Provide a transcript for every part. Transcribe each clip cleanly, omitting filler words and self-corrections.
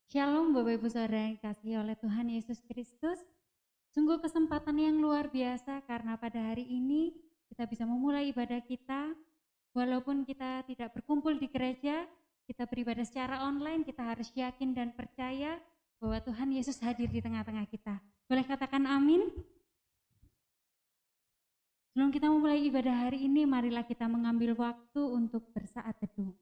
Shalom Bapak Ibu Saudara yang dikasihi oleh Tuhan Yesus Kristus. Sungguh kesempatan yang luar biasa karena pada hari ini kita bisa memulai ibadah kita. Walaupun kita tidak berkumpul di gereja, kita beribadah secara online, kita harus yakin dan percaya bahwa Tuhan Yesus hadir di tengah-tengah kita. Boleh katakan amin? Sebelum kita memulai ibadah hari ini, marilah kita mengambil waktu untuk bersaat teduh.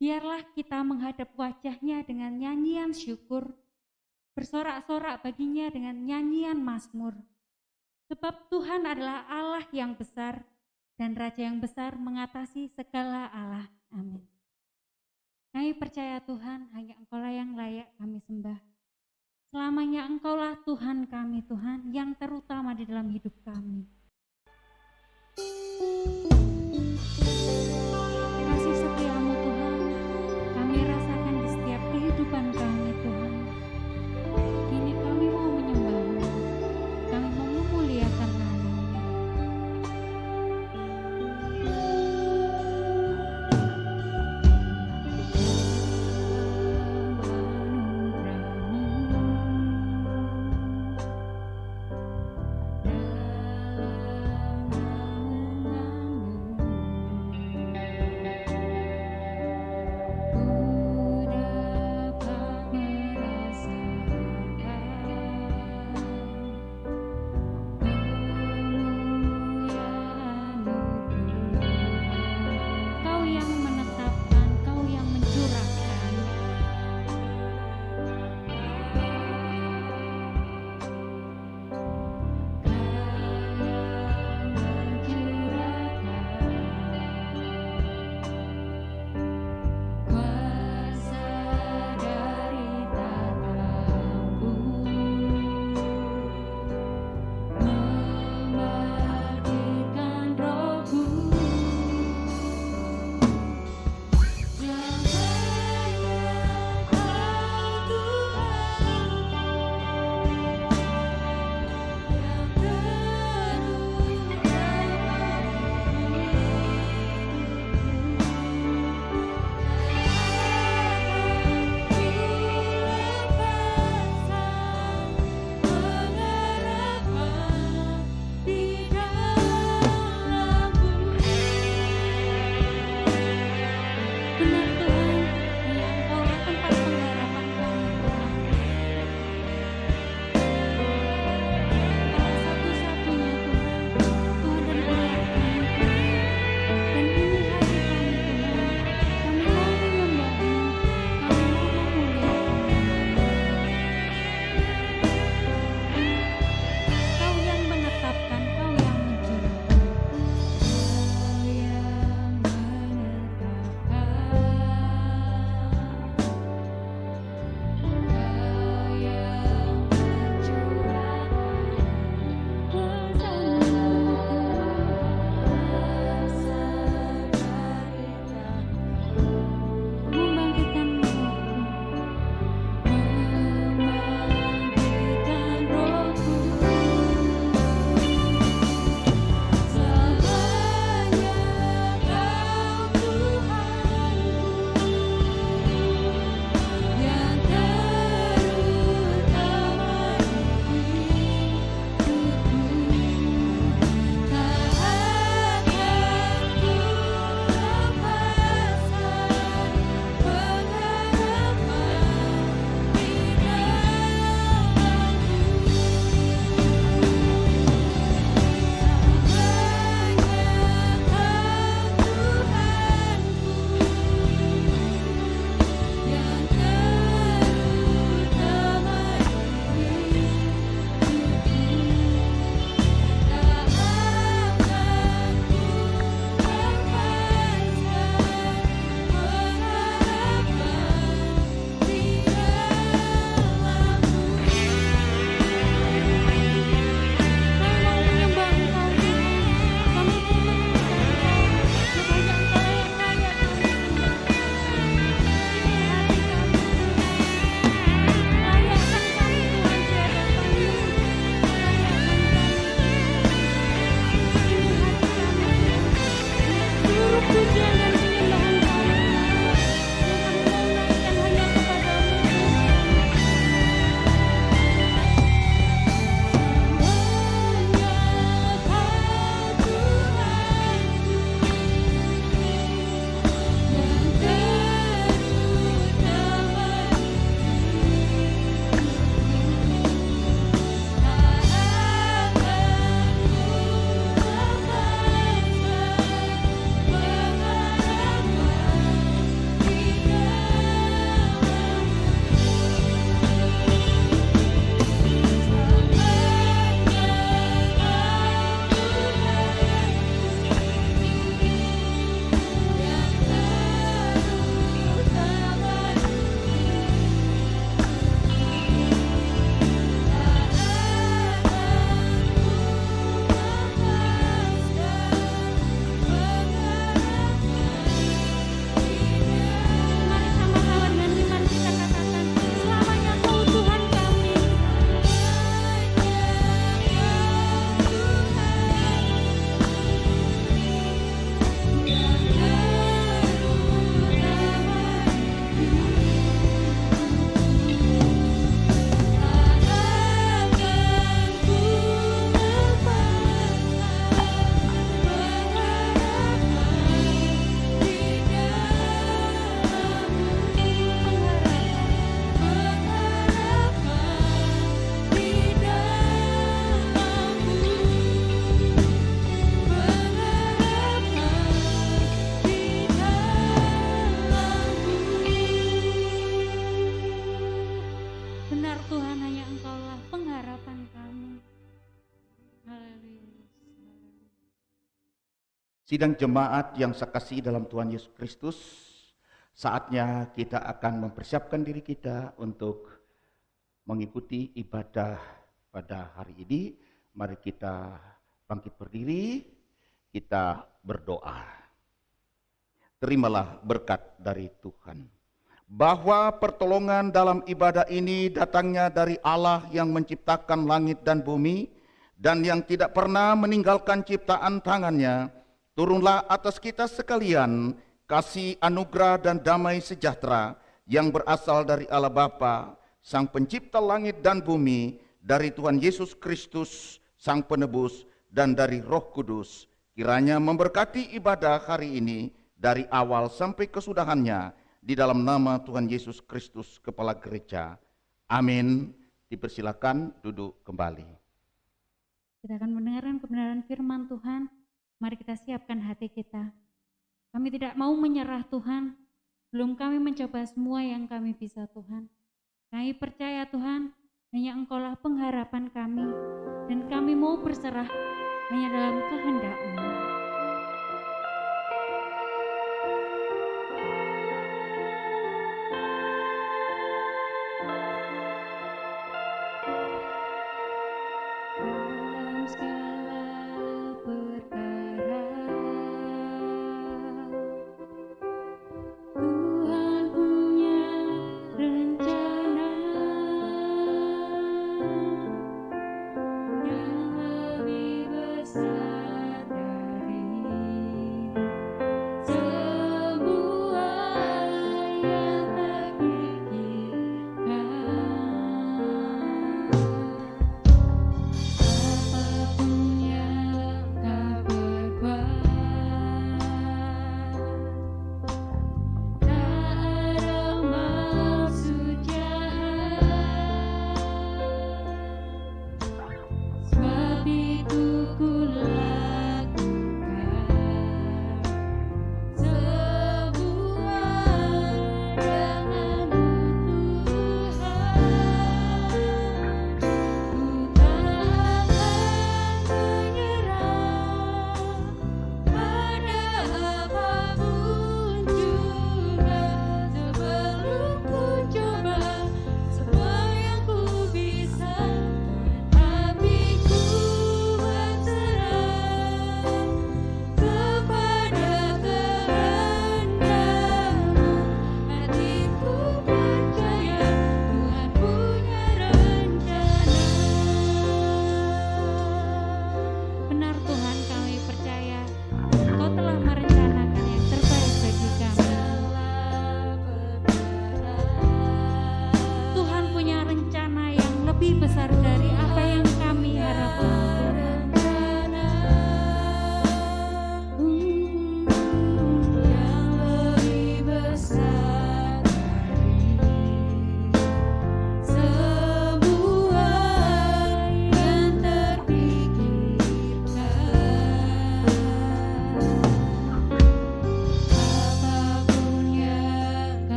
Biarlah kita menghadap wajah-Nya dengan nyanyian syukur, bersorak-sorak baginya dengan nyanyian mazmur. Sebab Tuhan adalah Allah yang besar dan Raja yang besar mengatasi segala Allah. Amin. Kami percaya Tuhan, hanya Engkau-lah yang layak kami sembah. Selamanya Engkau-lah Tuhan kami, Tuhan, yang terutama di dalam hidup kami. Kasih setiamu Tuhan, kami rasakan di setiap kehidupan kami Tuhan. Kini kami mau menyembah-Mu, kami mau memuliakan nama-Mu. Dalam Sidang jemaat yang saya kasihi dalam Tuhan Yesus Kristus, saatnya kita akan mempersiapkan diri kita untuk mengikuti ibadah pada hari ini. Mari kita bangkit berdiri, kita berdoa. Terimalah berkat dari Tuhan, bahwa pertolongan dalam ibadah ini datangnya dari Allah yang menciptakan langit dan bumi, dan yang tidak pernah meninggalkan ciptaan tangannya. Turunlah atas kita sekalian kasih anugerah dan damai sejahtera yang berasal dari Allah Bapa, Sang Pencipta langit dan bumi, dari Tuhan Yesus Kristus, Sang Penebus, dan dari Roh Kudus. Kiranya memberkati ibadah hari ini dari awal sampai kesudahannya, di dalam nama Tuhan Yesus Kristus, Kepala Gereja. Amin. Dipersilakan duduk kembali. Kita akan mendengarkan kebenaran firman Tuhan. Mari kita siapkan hati kita. Kami tidak mau menyerah Tuhan, belum kami mencoba semua yang kami bisa Tuhan. Kami percaya Tuhan, hanya Engkaulah pengharapan kami, dan kami mau berserah hanya dalam kehendak-Mu. Yang lebih besar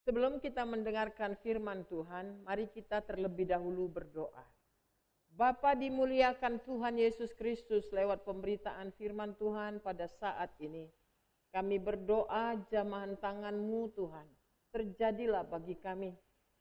Sebelum kita mendengarkan firman Tuhan, mari kita terlebih dahulu berdoa. Bapa, dimuliakan Tuhan Yesus Kristus lewat pemberitaan firman Tuhan pada saat ini. Kami berdoa jamahan tangan-Mu Tuhan, terjadilah bagi kami.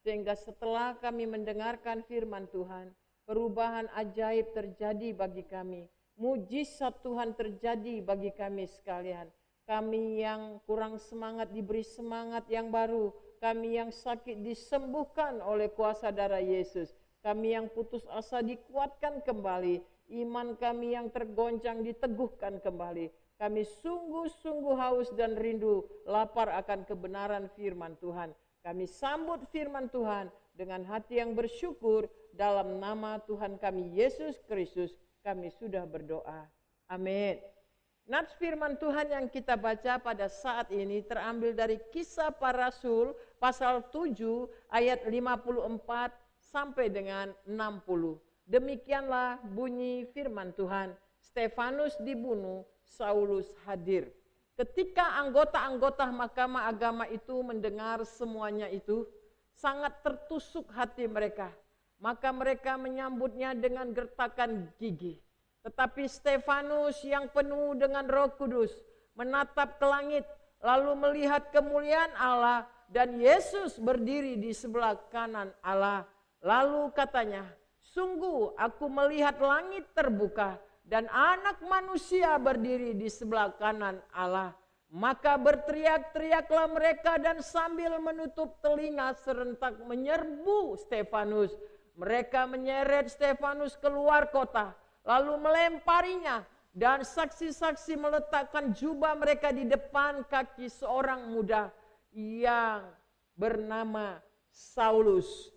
Sehingga setelah kami mendengarkan firman Tuhan, perubahan ajaib terjadi bagi kami. Mujizat Tuhan terjadi bagi kami sekalian. Kami yang kurang semangat diberi semangat yang baru. Kami yang sakit disembuhkan oleh kuasa darah Yesus. Kami yang putus asa dikuatkan kembali. Iman kami yang tergoncang diteguhkan kembali. Kami sungguh-sungguh haus dan rindu, lapar akan kebenaran firman Tuhan. Kami sambut firman Tuhan dengan hati yang bersyukur. Dalam nama Tuhan kami Yesus Kristus, kami sudah berdoa. Amin. Nats firman Tuhan yang kita baca pada saat ini terambil dari Kisah Para Rasul pasal 7 ayat 54 sampai dengan 60. Demikianlah bunyi firman Tuhan. Stefanus dibunuh, Saulus hadir. Ketika anggota-anggota Mahkamah Agama itu mendengar semuanya itu, sangat tertusuk hati mereka. Maka mereka menyambutnya dengan gertakan gigi. Tetapi Stefanus yang penuh dengan Roh Kudus menatap ke langit, lalu melihat kemuliaan Allah dan Yesus berdiri di sebelah kanan Allah. Lalu katanya, sungguh aku melihat langit terbuka dan Anak Manusia berdiri di sebelah kanan Allah. Maka berteriak-teriaklah mereka dan sambil menutup telinga serentak menyerbu Stefanus. Mereka menyeret Stefanus keluar kota, lalu melemparinya, dan saksi-saksi meletakkan jubah mereka di depan kaki seorang muda yang bernama Saulus.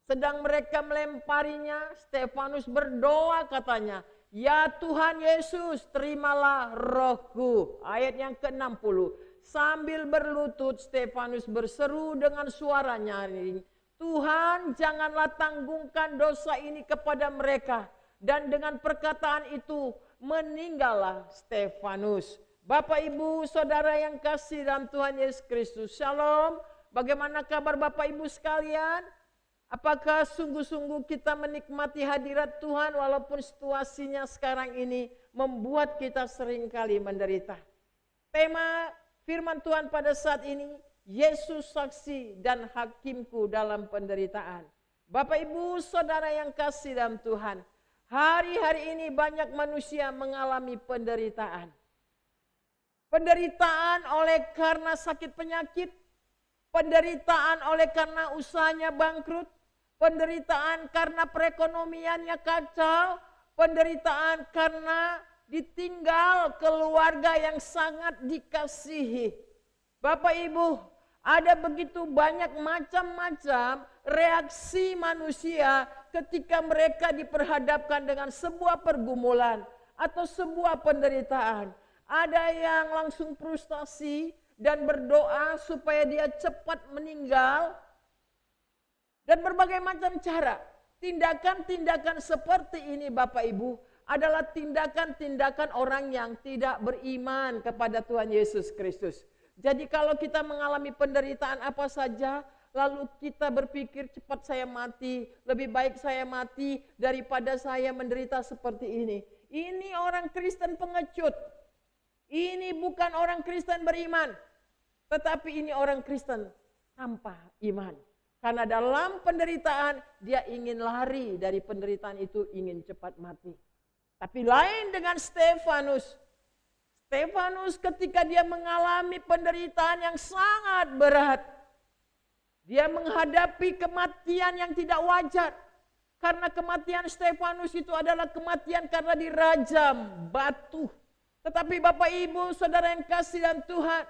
Sedang mereka melemparinya, Stefanus berdoa katanya, "Ya Tuhan Yesus, terimalah rohku." Ayat yang ke-60. Sambil berlutut, Stefanus berseru dengan suara nyaring, "Tuhan, janganlah tanggungkan dosa ini kepada mereka." Dan dengan perkataan itu meninggallah Stefanus. Bapak, Ibu, Saudara yang kasih dalam Tuhan Yesus Kristus, Shalom. Bagaimana kabar Bapak Ibu sekalian? Apakah sungguh-sungguh kita menikmati hadirat Tuhan walaupun situasinya sekarang ini membuat kita seringkali menderita? Tema firman Tuhan pada saat ini, Yesus saksi dan hakimku dalam penderitaan. Bapak, Ibu, Saudara yang kasih dalam Tuhan, hari-hari ini banyak manusia mengalami penderitaan. Penderitaan oleh karena sakit penyakit, penderitaan oleh karena usahanya bangkrut, penderitaan karena perekonomiannya kacau, penderitaan karena ditinggal keluarga yang sangat dikasihi. Bapak Ibu, ada begitu banyak macam-macam reaksi manusia ketika mereka diperhadapkan dengan sebuah pergumulan atau sebuah penderitaan. Ada yang langsung frustasi dan berdoa supaya dia cepat meninggal. Dan berbagai macam cara. Tindakan-tindakan seperti ini Bapak Ibu adalah tindakan-tindakan orang yang tidak beriman kepada Tuhan Yesus Kristus. Jadi kalau kita mengalami penderitaan apa saja, lalu kita berpikir cepat saya mati, lebih baik saya mati daripada saya menderita seperti ini. Ini orang Kristen pengecut. Ini bukan orang Kristen beriman, tetapi ini orang Kristen tanpa iman. Karena dalam penderitaan dia ingin lari dari penderitaan itu, ingin cepat mati. Tapi lain dengan Stefanus. Stefanus ketika dia mengalami penderitaan yang sangat berat, dia menghadapi kematian yang tidak wajar. Karena kematian Stefanus itu adalah kematian karena dirajam batu. Tetapi Bapak Ibu Saudara yang kasih dalam Tuhan,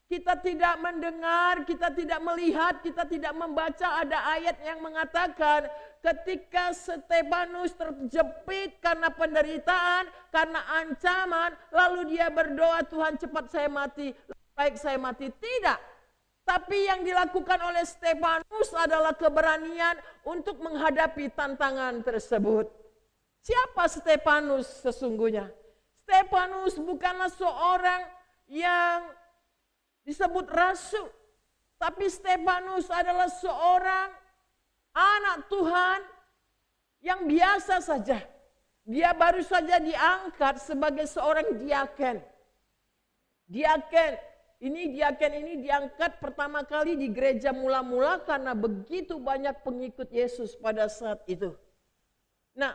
kita tidak mendengar, kita tidak melihat, kita tidak membaca ada ayat yang mengatakan ketika Stefanus terjepit karena penderitaan, karena ancaman, lalu dia berdoa, "Tuhan cepat saya mati, baik saya mati." Tidak. Tapi yang dilakukan oleh Stefanus adalah keberanian untuk menghadapi tantangan tersebut. Siapa Stefanus sesungguhnya? Stefanus bukanlah seorang yang disebut rasul. Tapi Stefanus adalah seorang anak Tuhan yang biasa saja. Dia baru saja diangkat sebagai seorang diaken. Diaken ini diangkat pertama kali di gereja mula-mula karena begitu banyak pengikut Yesus pada saat itu. Nah,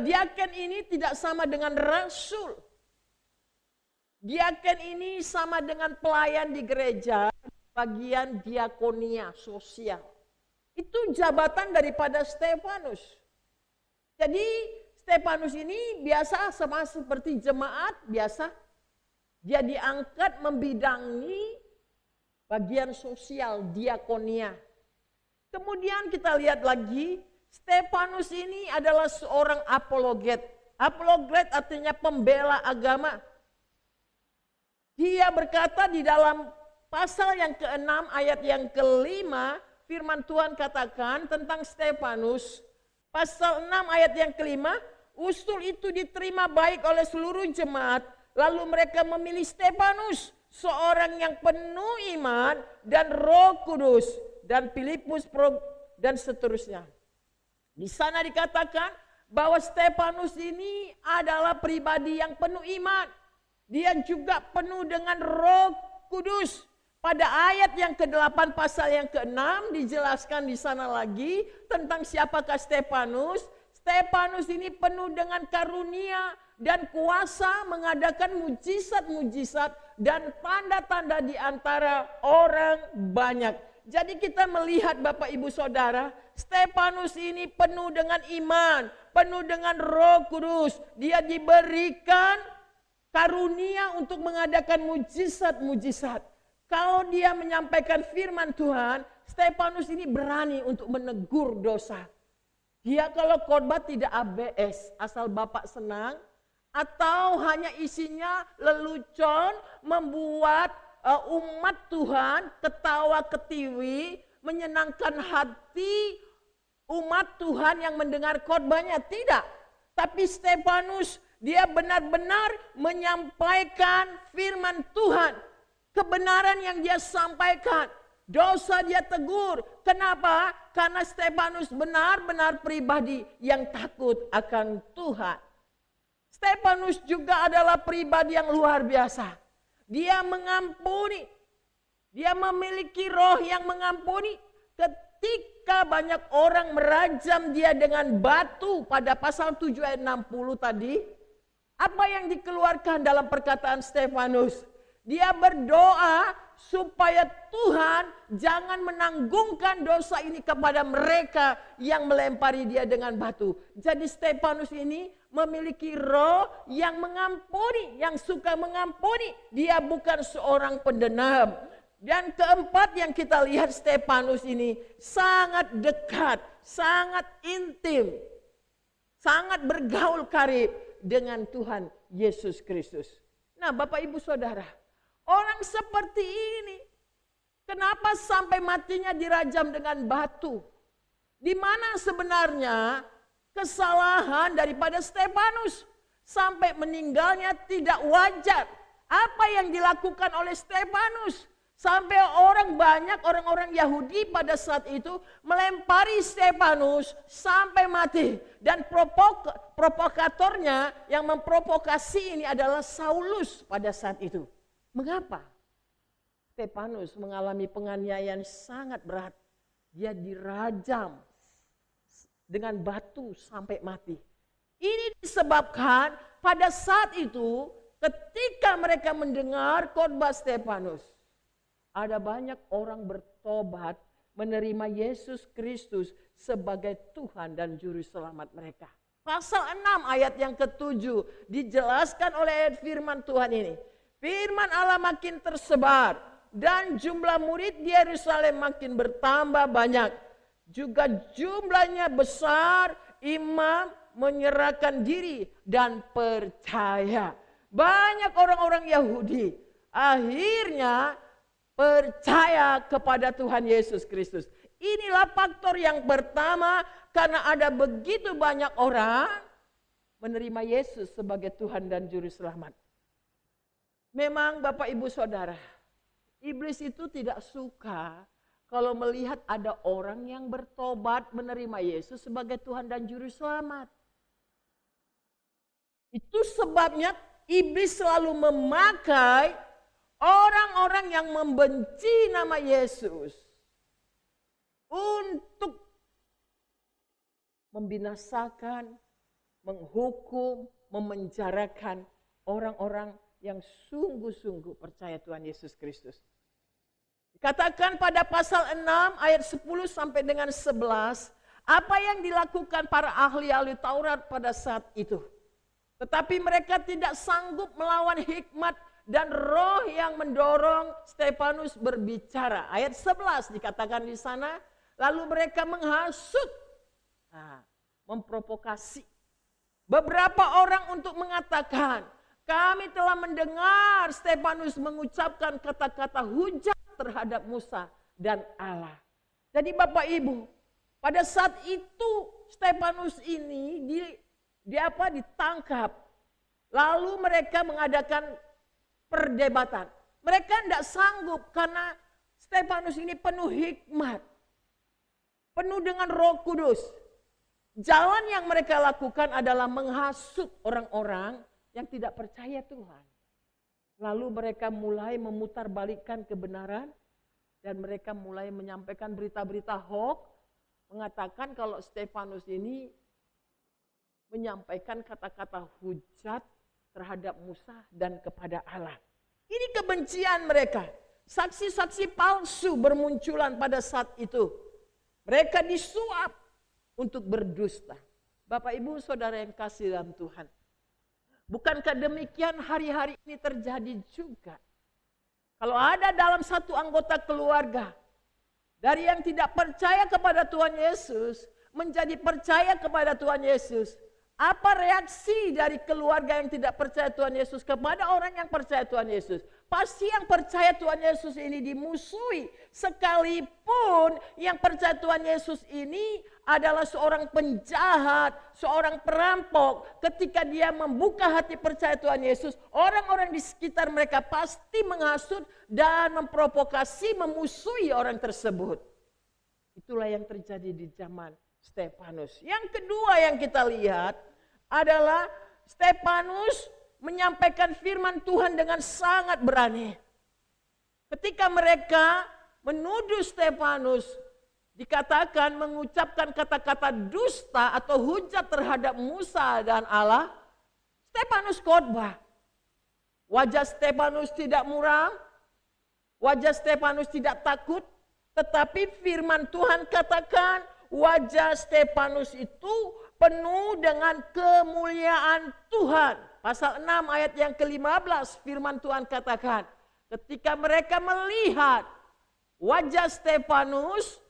diaken ini tidak sama dengan rasul. Diaken ini sama dengan pelayan di gereja, bagian diakonia sosial. Itu jabatan daripada Stefanus. Jadi Stefanus ini biasa sama seperti jemaat biasa. Dia diangkat membidangi bagian sosial diakonia. Kemudian kita lihat lagi, Stefanus ini adalah seorang apologet. Apologet artinya pembela agama. Dia berkata di dalam pasal yang ke-6 ayat yang ke-5, firman Tuhan katakan tentang Stefanus. Pasal 6 ayat yang ke-5, usul itu diterima baik oleh seluruh jemaat. Lalu mereka memilih Stefanus, seorang yang penuh iman dan Roh Kudus, dan Filipus dan seterusnya. Di sana dikatakan bahwa Stefanus ini adalah pribadi yang penuh iman. Dia juga penuh dengan Roh Kudus. Pada ayat yang ke-8 pasal yang ke-6 dijelaskan di sana lagi tentang siapakah Stefanus. Stefanus ini penuh dengan karunia dan kuasa mengadakan mujizat-mujizat dan tanda-tanda di antara orang banyak. Jadi kita melihat Bapak Ibu Saudara, Stefanus ini penuh dengan iman, penuh dengan Roh Kudus. Dia diberikan karunia untuk mengadakan mujizat-mujizat. Kalau dia menyampaikan firman Tuhan, Stefanus ini berani untuk menegur dosa. Dia kalau khotbah tidak ABS, asal Bapak senang, atau hanya isinya lelucon, membuat umat Tuhan ketawa ketiwi, menyenangkan hati umat Tuhan yang mendengar khotbahnya. Tidak. Tapi Stefanus, dia benar-benar menyampaikan firman Tuhan. Kebenaran yang dia sampaikan. Dosa dia tegur. Kenapa? Karena Stefanus benar-benar pribadi yang takut akan Tuhan. Stefanus juga adalah pribadi yang luar biasa. Dia mengampuni. Dia memiliki roh yang mengampuni. Ketika banyak orang merajam dia dengan batu pada pasal 7 ayat 60 tadi. Apa yang dikeluarkan dalam perkataan Stefanus? Dia berdoa supaya Tuhan jangan menanggungkan dosa ini kepada mereka yang melempari dia dengan batu. Jadi Stefanus ini memiliki roh yang mengampuni, yang suka mengampuni. Dia bukan seorang pendendam. Dan keempat yang kita lihat, Stefanus ini sangat dekat, sangat intim, sangat bergaul karib dengan Tuhan Yesus Kristus. Nah, Bapak Ibu Saudara, orang seperti ini, kenapa sampai matinya dirajam dengan batu? Di mana sebenarnya kesalahan daripada Stefanus sampai meninggalnya tidak wajar? Apa yang dilakukan oleh Stefanus sampai orang Yahudi pada saat itu melempari Stefanus sampai mati, dan provokatornya yang memprovokasi ini adalah Saulus pada saat itu. Mengapa? Stefanus mengalami penganiayaan sangat berat. Dia dirajam dengan batu sampai mati. Ini disebabkan pada saat itu ketika mereka mendengar khotbah Stefanus, ada banyak orang bertobat menerima Yesus Kristus sebagai Tuhan dan Juru Selamat mereka. Pasal 6 ayat yang ke-7 dijelaskan oleh firman Tuhan ini. Firman Allah makin tersebar dan jumlah murid di Yerusalem makin bertambah banyak. Juga jumlahnya besar, imam menyerahkan diri dan percaya. Banyak orang-orang Yahudi akhirnya percaya kepada Tuhan Yesus Kristus. Inilah faktor yang pertama, karena ada begitu banyak orang menerima Yesus sebagai Tuhan dan Juru Selamat. Memang Bapak Ibu Saudara, Iblis itu tidak suka kalau melihat ada orang yang bertobat menerima Yesus sebagai Tuhan dan Juru Selamat. Itu sebabnya iblis selalu memakai orang-orang yang membenci nama Yesus untuk membinasakan, menghukum, memenjarakan orang-orang yang sungguh-sungguh percaya Tuhan Yesus Kristus. Dikatakan pada pasal 6 ayat 10 sampai dengan 11, apa yang dilakukan para ahli-ahli Taurat pada saat itu. Tetapi mereka tidak sanggup melawan hikmat dan roh yang mendorong Stefanus berbicara. Ayat 11 dikatakan di sana, lalu mereka menghasut, memprovokasi beberapa orang untuk mengatakan, kami telah mendengar Stefanus mengucapkan kata-kata hujat terhadap Musa dan Allah. Jadi Bapak Ibu, pada saat itu Stefanus ini ditangkap. Lalu mereka mengadakan perdebatan. Mereka tidak sanggup karena Stefanus ini penuh hikmat. Penuh dengan Roh Kudus. Jalan yang mereka lakukan adalah menghasut orang-orang yang tidak percaya Tuhan. Lalu mereka mulai memutarbalikkan kebenaran dan mereka mulai menyampaikan berita-berita hoax, mengatakan kalau Stefanus ini menyampaikan kata-kata hujat terhadap Musa dan kepada Allah. Ini kebencian mereka. Saksi-saksi palsu bermunculan pada saat itu. Mereka disuap untuk berdusta. Bapak Ibu Saudara yang kasih dalam Tuhan. Bukankah demikian hari-hari ini terjadi juga? Kalau ada dalam satu anggota keluarga dari yang tidak percaya kepada Tuhan Yesus menjadi percaya kepada Tuhan Yesus, apa reaksi dari keluarga yang tidak percaya Tuhan Yesus kepada orang yang percaya Tuhan Yesus? Pasti yang percaya Tuhan Yesus ini dimusuhi. Sekalipun yang percaya Tuhan Yesus ini adalah seorang penjahat, seorang perampok. Ketika dia membuka hati percaya Tuhan Yesus, orang-orang di sekitar mereka pasti menghasut dan memprovokasi, memusuhi orang tersebut. Itulah yang terjadi di zaman Stefanus. Yang kedua yang kita lihat adalah Stefanus menyampaikan firman Tuhan dengan sangat berani. Ketika mereka menuduh Stefanus, dikatakan mengucapkan kata-kata dusta atau hujat terhadap Musa dan Allah, Stefanus khotbah. Wajah Stefanus tidak muram, wajah Stefanus tidak takut, tetapi firman Tuhan katakan wajah Stefanus itu penuh dengan kemuliaan Tuhan. Pasal 6 ayat yang ke-15 firman Tuhan katakan, ketika mereka melihat wajah Stefanus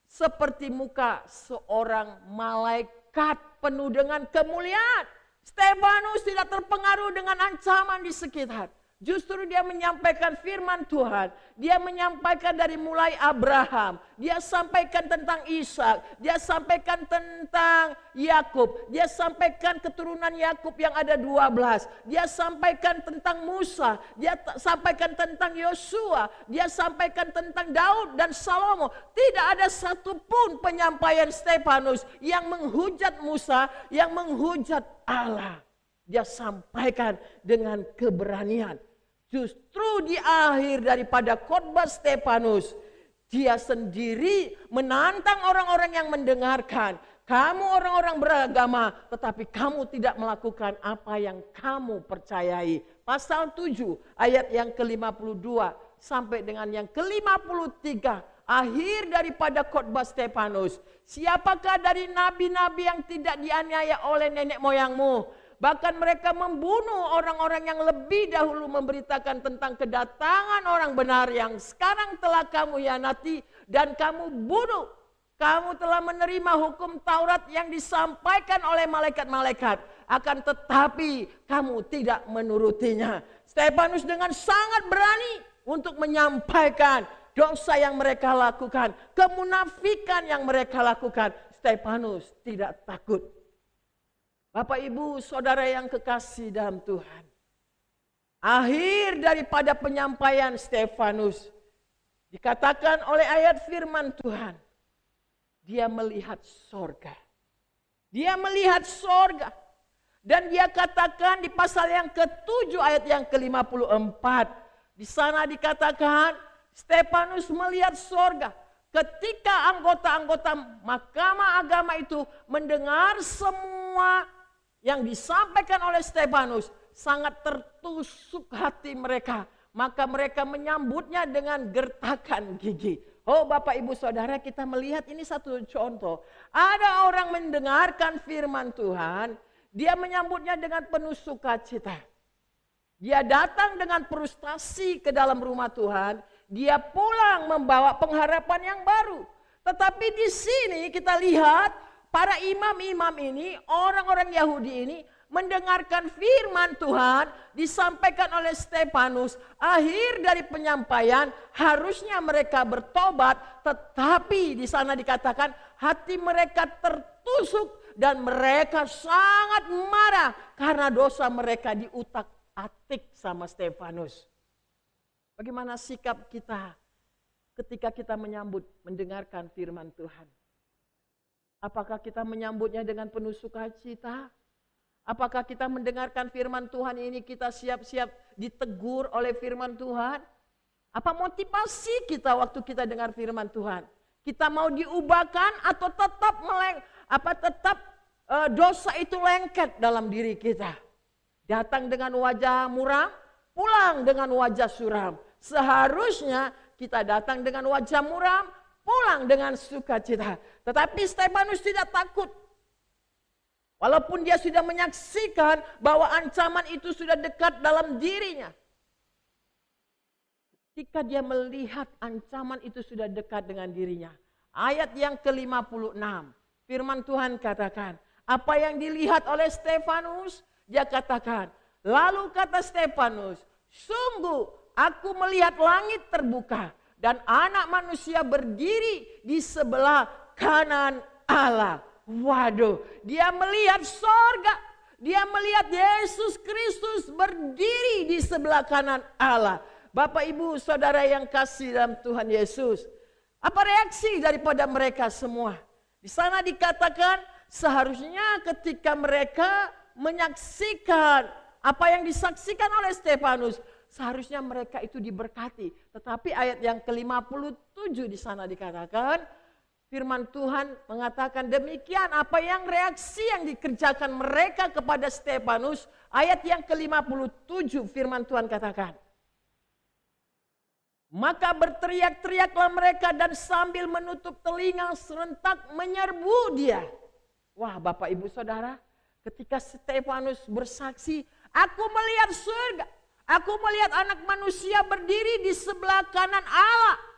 seperti muka seorang malaikat penuh dengan kemuliaan. Stefanus tidak terpengaruh dengan ancaman di sekitar. Justru dia menyampaikan firman Tuhan. Dia menyampaikan dari mulai Abraham. Dia sampaikan tentang Ishak. Dia sampaikan tentang Yakub. Dia sampaikan keturunan Yakub yang ada 12. Dia sampaikan tentang Musa. Dia sampaikan tentang Yosua. Dia sampaikan tentang Daud dan Salomo. Tidak ada satupun penyampaian Stefanus yang menghujat Musa, yang menghujat Allah. Dia sampaikan dengan keberanian. Justru di akhir daripada khotbah Stefanus, dia sendiri menantang orang-orang yang mendengarkan. Kamu orang-orang beragama, tetapi kamu tidak melakukan apa yang kamu percayai. Pasal 7 ayat yang ke-52 sampai dengan yang ke-53. Akhir daripada khotbah Stefanus. Siapakah dari nabi-nabi yang tidak dianiaya oleh nenek moyangmu? Bahkan mereka membunuh orang-orang yang lebih dahulu memberitakan tentang kedatangan orang benar yang sekarang telah kamu hianati dan kamu bunuh. Kamu telah menerima hukum Taurat yang disampaikan oleh malaikat-malaikat. Akan tetapi kamu tidak menurutinya. Stefanus dengan sangat berani untuk menyampaikan dosa yang mereka lakukan. Kemunafikan yang mereka lakukan. Stefanus tidak takut. Bapak Ibu Saudara yang kekasih dalam Tuhan. Akhir daripada penyampaian Stefanus Dikatakan oleh ayat firman Tuhan, dia melihat sorga. Dia melihat sorga. Dan dia katakan di pasal yang ke-7 ayat yang ke-54. Di sana dikatakan Stefanus melihat sorga. Ketika anggota-anggota Mahkamah Agama itu mendengar semua yang disampaikan oleh Stefanus, sangat tertusuk hati mereka. Maka mereka menyambutnya dengan gertakan gigi. Oh Bapak Ibu Saudara, kita melihat ini satu contoh. Ada orang mendengarkan firman Tuhan, dia menyambutnya dengan penuh sukacita. Dia datang dengan frustasi ke dalam rumah Tuhan, dia pulang membawa pengharapan yang baru. Tetapi di sini kita lihat para imam-imam ini, orang-orang Yahudi ini mendengarkan firman Tuhan disampaikan oleh Stefanus. Akhir dari penyampaian harusnya mereka bertobat, tetapi di sana dikatakan hati mereka tertusuk dan mereka sangat marah karena dosa mereka diutak-atik sama Stefanus. Bagaimana sikap kita ketika kita mendengarkan firman Tuhan? Apakah kita menyambutnya dengan penuh sukacita? Apakah kita mendengarkan firman Tuhan ini kita siap-siap ditegur oleh firman Tuhan? Apa motivasi kita waktu kita dengar firman Tuhan? Kita mau diubahkan atau tetap dosa itu lengket dalam diri kita? Datang dengan wajah muram, pulang dengan wajah suram. Seharusnya kita datang dengan wajah muram, pulang dengan sukacita. Tetapi Stefanus tidak takut. Walaupun dia sudah menyaksikan bahwa ancaman itu sudah dekat dalam dirinya. Ketika dia melihat ancaman itu sudah dekat dengan dirinya. Ayat yang ke-56. Firman Tuhan katakan. Apa yang dilihat oleh Stefanus. Dia katakan. Lalu kata Stefanus. Sungguh aku melihat langit terbuka. Dan anak manusia berdiri di sebelah kanan Allah. Waduh, dia melihat sorga, dia melihat Yesus Kristus berdiri di sebelah kanan Allah. Bapak Ibu Saudara yang kasih dalam Tuhan Yesus, apa reaksi daripada mereka semua? Di sana dikatakan seharusnya ketika mereka menyaksikan apa yang disaksikan oleh Stefanus, seharusnya mereka itu diberkati. Tetapi ayat yang ke-57 di sana dikatakan, firman Tuhan mengatakan demikian apa yang reaksi yang dikerjakan mereka kepada Stefanus. Ayat yang ke-57 firman Tuhan katakan. Maka berteriak-teriaklah mereka dan sambil menutup telinga serentak menyerbu dia. Wah Bapak Ibu Saudara, ketika Stefanus bersaksi, aku melihat surga, aku melihat anak manusia berdiri di sebelah kanan Allah.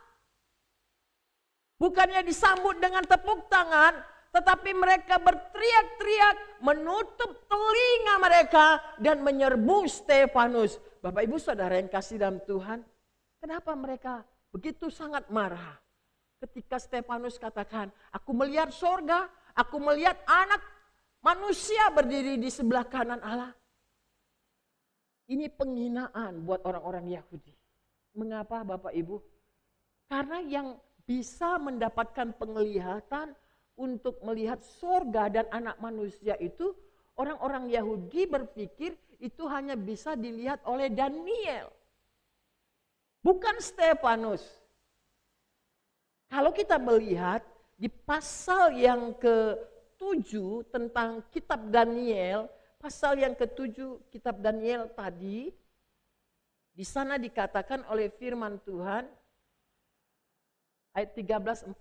Bukannya disambut dengan tepuk tangan, tetapi mereka berteriak-teriak, menutup telinga mereka dan menyerbu Stefanus. Bapak Ibu Saudara yang kasih dalam Tuhan, kenapa mereka begitu sangat marah? Ketika Stefanus katakan, aku melihat sorga, aku melihat anak manusia berdiri di sebelah kanan Allah. Ini penghinaan buat orang-orang Yahudi. Mengapa Bapak Ibu? Karena yang bisa mendapatkan penglihatan untuk melihat sorga dan anak manusia itu, orang-orang Yahudi berpikir itu hanya bisa dilihat oleh Daniel. Bukan Stefanus. Kalau kita melihat di pasal yang ke-7 tentang kitab Daniel, pasal yang ke-7 kitab Daniel tadi, di sana dikatakan oleh firman Tuhan, ayat 13-14,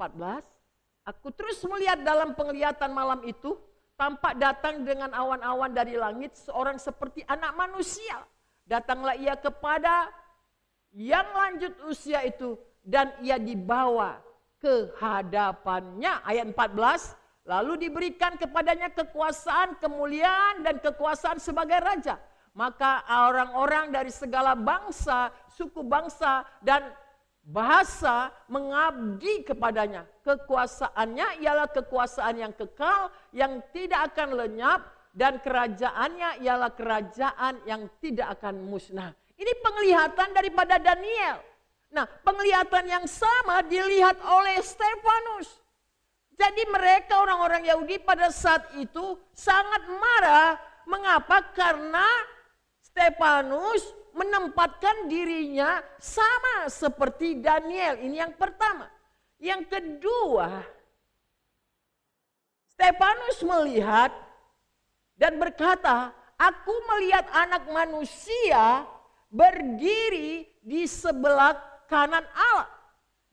aku terus melihat dalam penglihatan malam itu, tampak datang dengan awan-awan dari langit seorang seperti anak manusia. Datanglah ia kepada yang lanjut usia itu dan ia dibawa ke hadapannya. Ayat 14, lalu diberikan kepadanya kekuasaan, kemuliaan dan kekuasaan sebagai raja. Maka orang-orang dari segala bangsa, suku bangsa dan bahasa mengabdi kepadanya. Kekuasaannya ialah kekuasaan yang kekal, yang tidak akan lenyap, dan kerajaannya ialah kerajaan yang tidak akan musnah. Ini penglihatan daripada Daniel. Nah, penglihatan yang sama dilihat oleh Stefanus. Jadi mereka orang-orang Yahudi pada saat itu sangat marah. Mengapa? Karena Stefanus menempatkan dirinya sama seperti Daniel. Ini yang pertama. Yang kedua, Stefanus melihat dan berkata, aku melihat anak manusia berdiri di sebelah kanan Allah.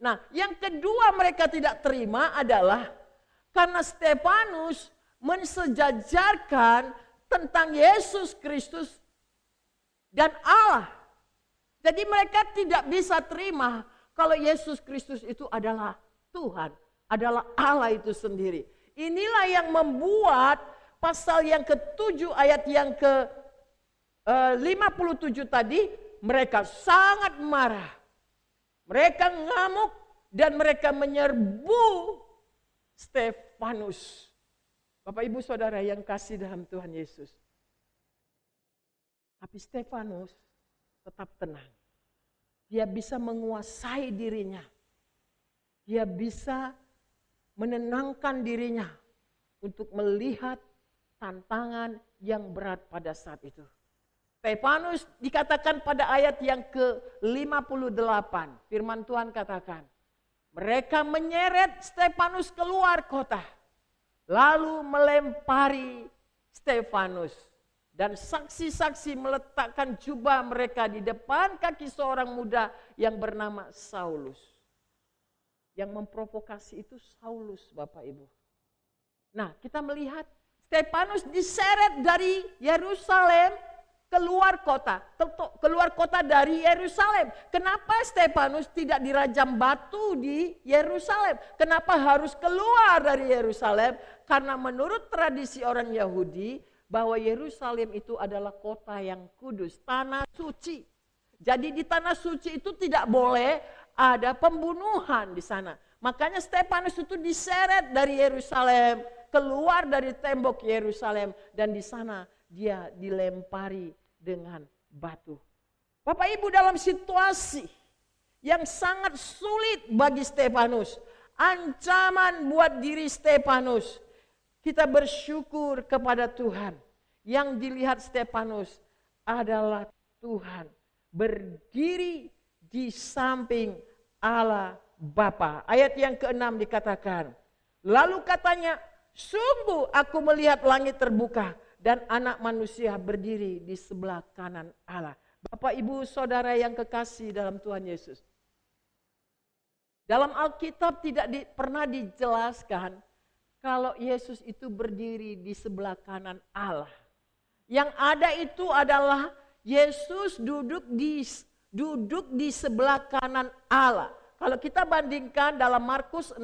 Nah, yang kedua mereka tidak terima adalah karena Stefanus mensejajarkan tentang Yesus Kristus dan Allah. Jadi mereka tidak bisa terima kalau Yesus Kristus itu adalah Tuhan, adalah Allah itu sendiri. Inilah yang membuat pasal yang ke-7 ayat yang ke-57 tadi, mereka sangat marah. Mereka ngamuk dan mereka menyerbu Stefanus. Bapak Ibu Saudara yang kasih dalam Tuhan Yesus. Tapi Stefanus tetap tenang. Dia bisa menguasai dirinya. Dia bisa menenangkan dirinya untuk melihat tantangan yang berat pada saat itu. Stefanus dikatakan pada ayat yang ke-58. Firman Tuhan katakan, mereka menyeret Stefanus keluar kota. Lalu melempari Stefanus. Dan saksi-saksi meletakkan jubah mereka di depan kaki seorang muda yang bernama Saulus. Yang memprovokasi itu Saulus, Bapak Ibu. Nah, kita melihat Stefanus diseret dari Yerusalem keluar kota dari Yerusalem. Kenapa Stefanus tidak dirajam batu di Yerusalem? Kenapa harus keluar dari Yerusalem? Karena menurut tradisi orang Yahudi, bahwa Yerusalem itu adalah kota yang kudus, tanah suci. Jadi di tanah suci itu tidak boleh ada pembunuhan di sana. Makanya Stefanus itu diseret dari Yerusalem, keluar dari tembok Yerusalem, dan di sana dia dilempari dengan batu. Bapak Ibu, dalam situasi yang sangat sulit bagi Stefanus, ancaman buat diri Stefanus, kita bersyukur kepada Tuhan. Yang dilihat Stefanus adalah Tuhan berdiri di samping Allah Bapa. Ayat yang ke-6 dikatakan, lalu katanya, sungguh aku melihat langit terbuka dan anak manusia berdiri di sebelah kanan Allah. Bapak Ibu Saudara yang kekasih dalam Tuhan Yesus. Dalam Alkitab tidak pernah dijelaskan kalau Yesus itu berdiri di sebelah kanan Allah. Yang ada itu adalah Yesus duduk di sebelah kanan Allah. Kalau kita bandingkan dalam Markus 16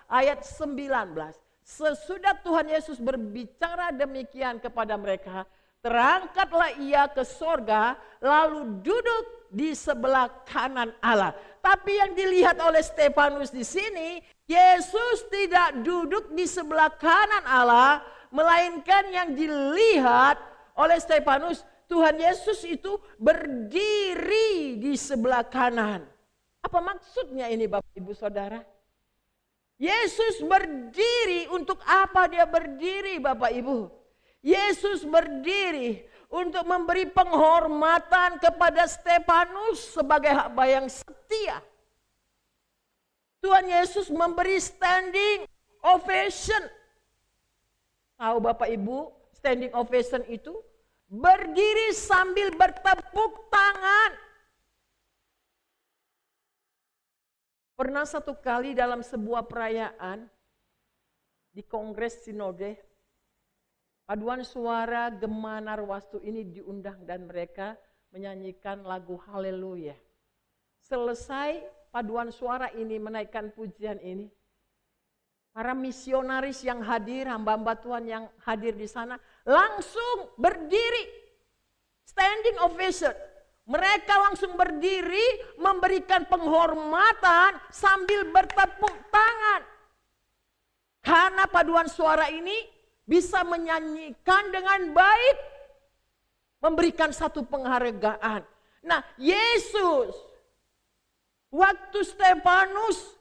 ayat 19. Sesudah Tuhan Yesus berbicara demikian kepada mereka, terangkatlah ia ke sorga lalu duduk di sebelah kanan Allah. Tapi yang dilihat oleh Stefanus di sini, Yesus tidak duduk di sebelah kanan Allah, melainkan yang dilihat oleh Stefanus, Tuhan Yesus itu berdiri di sebelah kanan. Apa maksudnya ini Bapak Ibu Saudara? Yesus berdiri, untuk apa dia berdiri Bapak Ibu? Yesus berdiri untuk memberi penghormatan kepada Stefanus sebagai hamba yang setia. Tuhan Yesus memberi standing ovation. Tahu Bapak Ibu, standing ovation itu berdiri sambil bertepuk tangan. Pernah satu kali dalam sebuah perayaan di Kongres Sinode, paduan suara Gema Narwastu ini diundang dan mereka menyanyikan lagu Haleluya. Selesai paduan suara ini menaikkan pujian ini, para misionaris yang hadir, hamba-hamba Tuhan yang hadir di sana langsung berdiri, standing ovation. Mereka langsung berdiri memberikan penghormatan sambil bertepuk tangan. Karena paduan suara ini bisa menyanyikan dengan baik, memberikan satu penghargaan. Nah, Yesus Waktu Stefanus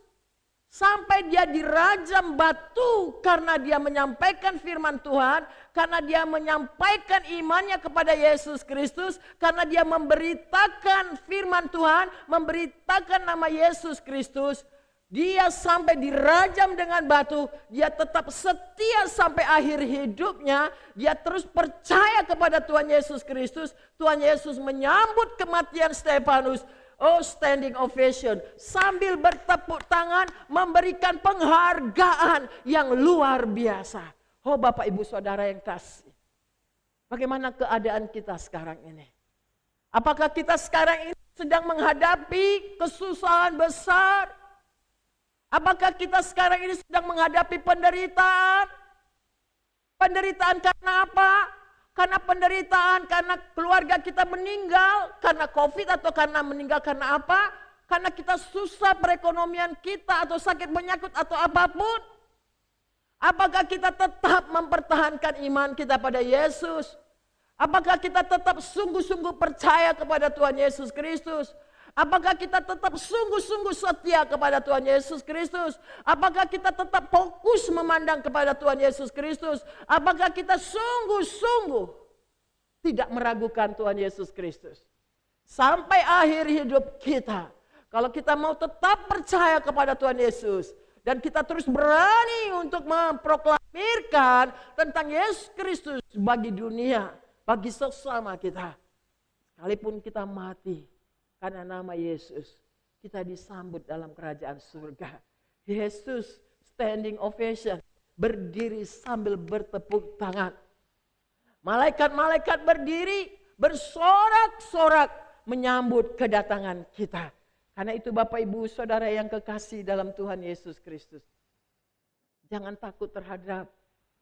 sampai dia dirajam batu karena dia menyampaikan firman Tuhan, karena dia menyampaikan imannya kepada Yesus Kristus, karena dia memberitakan firman Tuhan, memberitakan nama Yesus Kristus. Dia sampai dirajam dengan batu, dia tetap setia sampai akhir hidupnya. Dia terus percaya kepada Tuhan Yesus Kristus. Tuhan Yesus menyambut kematian Stefanus. Oh, standing ovation, sambil bertepuk tangan memberikan penghargaan yang luar biasa. Oh Bapak Ibu Saudara yang kasih, bagaimana keadaan kita sekarang ini? Apakah kita sekarang ini sedang menghadapi kesusahan besar? Apakah kita sekarang ini sedang menghadapi penderitaan? Penderitaan karena apa? Karena penderitaan, karena keluarga kita meninggal, karena COVID atau karena meninggal karena apa? Karena kita susah perekonomian kita atau sakit penyakit atau apapun. Apakah kita tetap mempertahankan iman kita pada Yesus? Apakah kita tetap sungguh-sungguh percaya kepada Tuhan Yesus Kristus? Apakah kita tetap sungguh-sungguh setia kepada Tuhan Yesus Kristus? Apakah kita tetap fokus memandang kepada Tuhan Yesus Kristus? Apakah kita sungguh-sungguh tidak meragukan Tuhan Yesus Kristus? Sampai akhir hidup kita, kalau kita mau tetap percaya kepada Tuhan Yesus, dan kita terus berani untuk memproklamirkan tentang Yesus Kristus bagi dunia, bagi sesama kita. Sekalipun kita mati, karena nama Yesus, kita disambut dalam kerajaan surga. Yesus standing ovation, berdiri sambil bertepuk tangan. Malaikat-malaikat berdiri, bersorak-sorak menyambut kedatangan kita. Karena itu Bapak Ibu Saudara yang kekasih dalam Tuhan Yesus Kristus. Jangan takut terhadap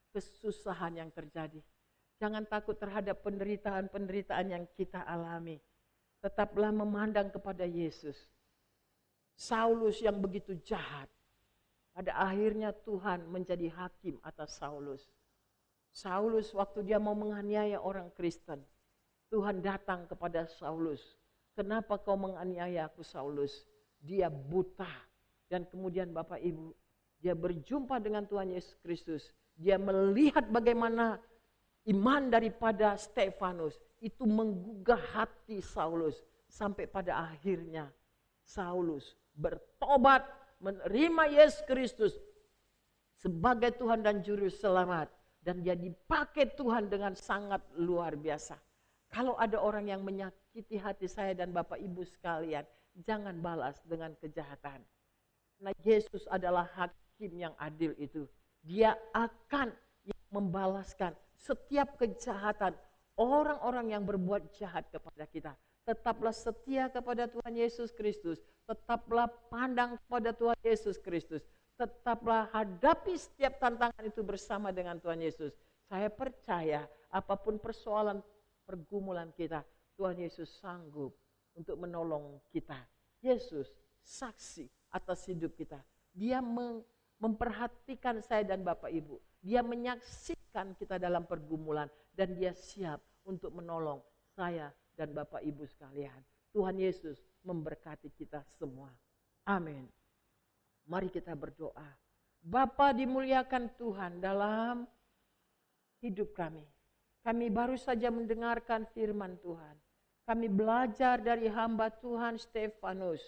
kesusahan yang terjadi. Jangan takut terhadap penderitaan-penderitaan yang kita alami. Tetaplah memandang kepada Yesus. Saulus yang begitu jahat, pada akhirnya Tuhan menjadi hakim atas Saulus. Saulus waktu dia mau menganiaya orang Kristen, Tuhan datang kepada Saulus. Kenapa kau menganiaya aku Saulus? Dia buta. Dan kemudian Bapak Ibu, dia berjumpa dengan Tuhan Yesus Kristus. Dia melihat bagaimana iman daripada Stefanus itu menggugah hati Saulus. Sampai pada akhirnya Saulus bertobat, menerima Yesus Kristus sebagai Tuhan dan Juru Selamat. Dan dia dipakai Tuhan dengan sangat luar biasa. Kalau ada orang yang menyakiti hati saya dan Bapak Ibu sekalian, jangan balas dengan kejahatan. Nah, Yesus adalah hakim yang adil itu. Dia akan membalaskan setiap kejahatan orang-orang yang berbuat jahat kepada kita. Tetaplah setia kepada Tuhan Yesus Kristus. Tetaplah pandang kepada Tuhan Yesus Kristus. Tetaplah hadapi setiap tantangan itu bersama dengan Tuhan Yesus. Saya percaya apapun persoalan pergumulan kita, Tuhan Yesus sanggup untuk menolong kita. Yesus saksi atas hidup kita. Dia memperhatikan saya dan Bapak Ibu. Dia menyaksikan kita dalam pergumulan dan dia siap untuk menolong saya dan Bapak Ibu sekalian. Tuhan Yesus memberkati kita semua. Amin. Mari kita berdoa. Bapa, dimuliakan Tuhan dalam hidup kami. Kami baru saja mendengarkan firman Tuhan. Kami belajar dari hamba Tuhan Stefanus.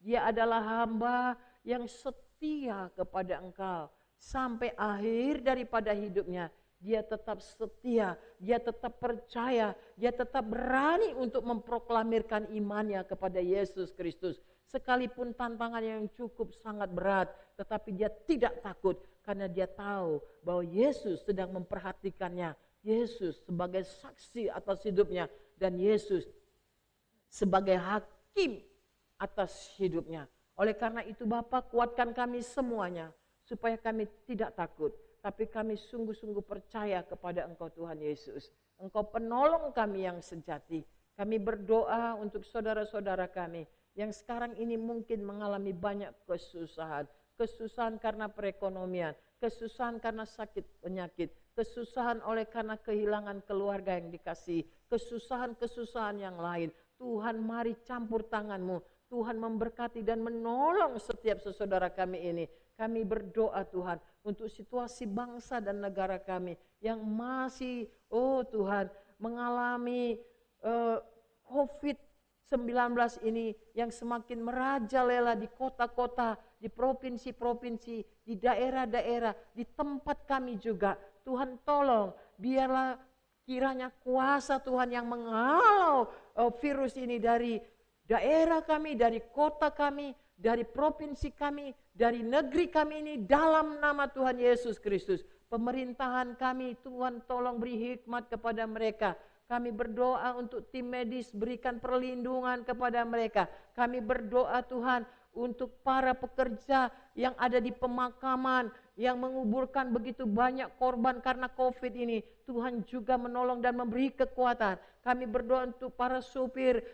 Dia adalah hamba yang setia kepada Engkau. Sampai akhir daripada hidupnya, dia tetap setia, dia tetap percaya, dia tetap berani untuk memproklamirkan imannya kepada Yesus Kristus. Sekalipun tantangan yang cukup sangat berat, tetapi dia tidak takut karena dia tahu bahwa Yesus sedang memperhatikannya. Yesus sebagai saksi atas hidupnya dan Yesus sebagai hakim atas hidupnya. Oleh karena itu Bapa, kuatkan kami semuanya supaya kami tidak takut, tapi kami sungguh-sungguh percaya kepada Engkau Tuhan Yesus. Engkau penolong kami yang sejati. Kami berdoa untuk saudara-saudara kami yang sekarang ini mungkin mengalami banyak kesusahan. Kesusahan karena perekonomian, kesusahan karena sakit penyakit, kesusahan oleh karena kehilangan keluarga yang dikasihi, kesusahan-kesusahan yang lain. Tuhan, mari campur tangan-Mu. Tuhan memberkati dan menolong setiap saudara kami ini. Kami berdoa Tuhan untuk situasi bangsa dan negara kami yang masih Tuhan mengalami COVID-19 ini yang semakin merajalela di kota-kota, di provinsi-provinsi, di daerah-daerah, di tempat kami juga. Tuhan tolong, biarlah kiranya kuasa Tuhan yang menghalau virus ini dari daerah kami, dari kota kami, dari provinsi kami, dari negeri kami ini dalam nama Tuhan Yesus Kristus. Pemerintahan kami, Tuhan tolong beri hikmat kepada mereka. Kami berdoa untuk tim medis, berikan perlindungan kepada mereka. Kami berdoa Tuhan untuk para pekerja yang ada di pemakaman, yang menguburkan begitu banyak korban karena COVID ini. Tuhan juga menolong dan memberi kekuatan. Kami berdoa untuk para supir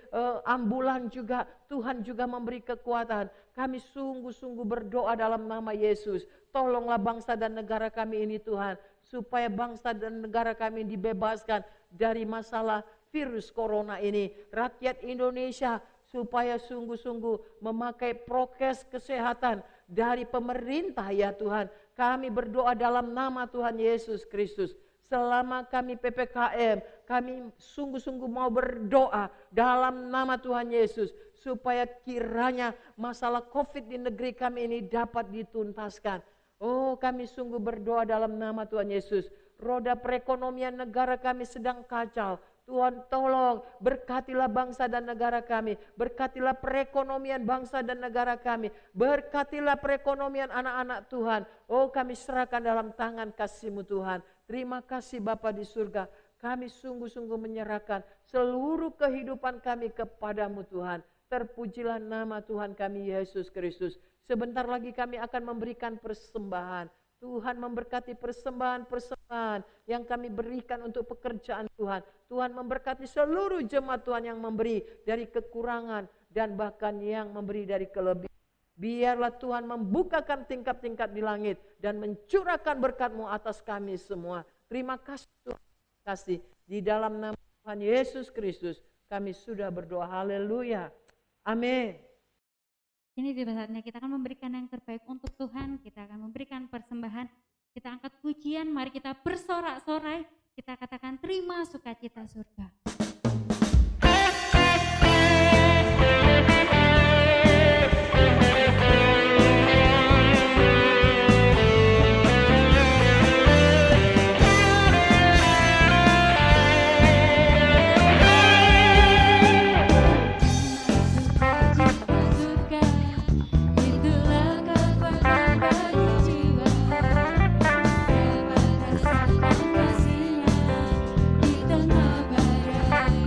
ambulan juga. Tuhan juga memberi kekuatan. Kami sungguh-sungguh berdoa dalam nama Yesus. Tolonglah bangsa dan negara kami ini Tuhan. Supaya bangsa dan negara kami dibebaskan dari masalah virus corona ini. Rakyat Indonesia supaya sungguh-sungguh memakai prokes kesehatan dari pemerintah ya Tuhan. Kami berdoa dalam nama Tuhan Yesus Kristus. Selama kami PPKM, kami sungguh-sungguh mau berdoa dalam nama Tuhan Yesus. Supaya kiranya masalah COVID di negeri kami ini dapat dituntaskan. Kami sungguh berdoa dalam nama Tuhan Yesus. Roda perekonomian negara kami sedang kacau. Tuhan tolong berkatilah bangsa dan negara kami. Berkatilah perekonomian bangsa dan negara kami. Berkatilah perekonomian anak-anak Tuhan. Kami serahkan dalam tangan kasih-Mu Tuhan. Terima kasih Bapa di surga. Kami sungguh-sungguh menyerahkan seluruh kehidupan kami kepadamu Tuhan. Terpujilah nama Tuhan kami Yesus Kristus. Sebentar lagi kami akan memberikan persembahan. Tuhan memberkati persembahan-persembahan yang kami berikan untuk pekerjaan Tuhan. Tuhan memberkati seluruh jemaat Tuhan yang memberi dari kekurangan dan bahkan yang memberi dari kelebihan. Biarlah Tuhan membukakan tingkap-tingkap di langit dan mencurahkan berkat-Mu atas kami semua. Terima kasih Tuhan. Kasih di dalam nama Tuhan Yesus Kristus kami sudah berdoa. Haleluya. Amin. Ini tiba saatnya kita akan memberikan yang terbaik untuk Tuhan. Kita akan memberikan persembahan. Kita angkat pujian. Mari kita bersorak-sorai. Kita katakan terima sukacita surga. Kasihnya di tengah badai.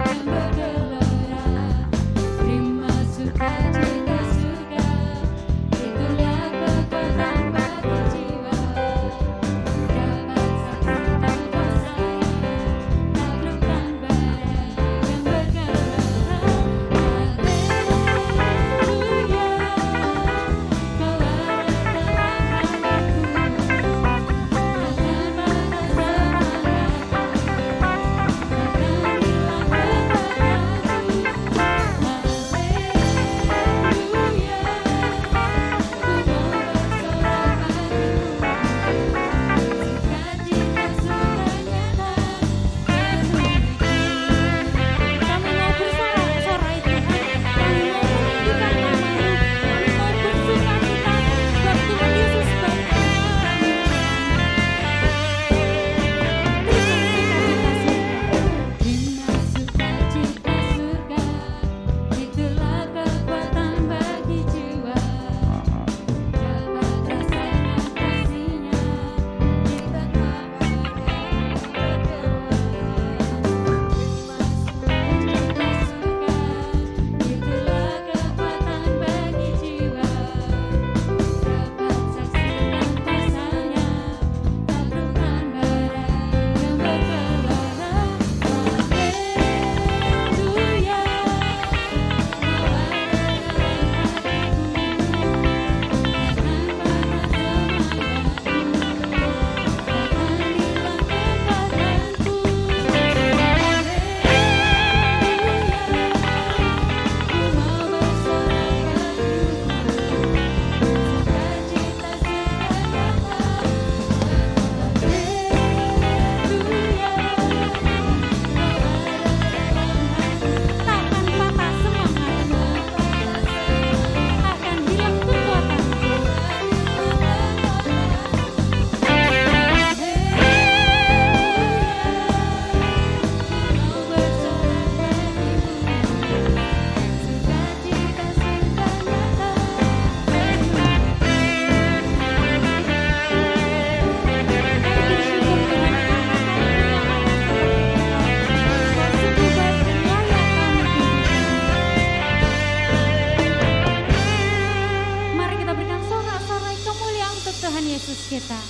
Tuhan Yesus kita.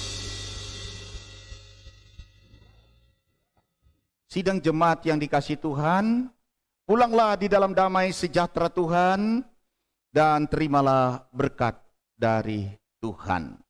Sidang jemaat yang dikasihi Tuhan, pulanglah di dalam damai sejahtera Tuhan dan terimalah berkat dari Tuhan.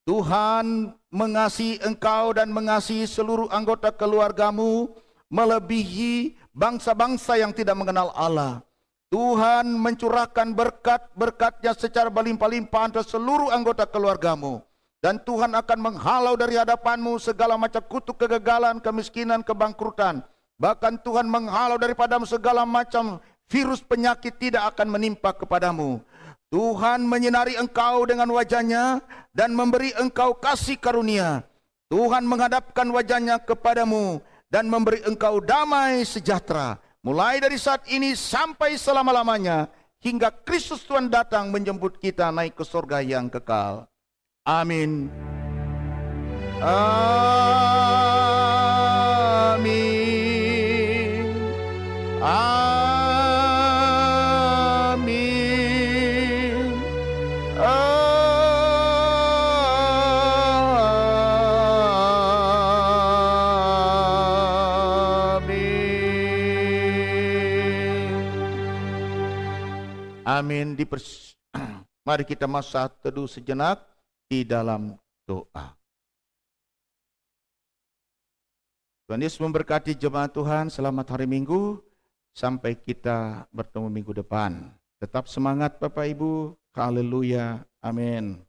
Tuhan mengasihi engkau dan mengasihi seluruh anggota keluargamu melebihi bangsa-bangsa yang tidak mengenal Allah. Tuhan mencurahkan berkat-berkat-Nya secara berlimpah-limpah untuk seluruh anggota keluargamu. Dan Tuhan akan menghalau dari hadapanmu segala macam kutuk kegagalan, kemiskinan, kebangkrutan. Bahkan Tuhan menghalau daripadamu segala macam virus penyakit tidak akan menimpa kepadamu. Tuhan menyinari engkau dengan wajah-Nya dan memberi engkau kasih karunia. Tuhan menghadapkan wajah-Nya kepadamu dan memberi engkau damai sejahtera. Mulai dari saat ini sampai selama-lamanya, hingga Kristus Tuhan datang menjemput kita naik ke surga yang kekal. Amin. Amin. Amin. Amin. Mari kita masa teduh sejenak di dalam doa. Tuhan Yesus memberkati jemaat Tuhan. Selamat hari Minggu. Sampai kita bertemu minggu depan. Tetap semangat Bapak Ibu. Haleluya. Amin.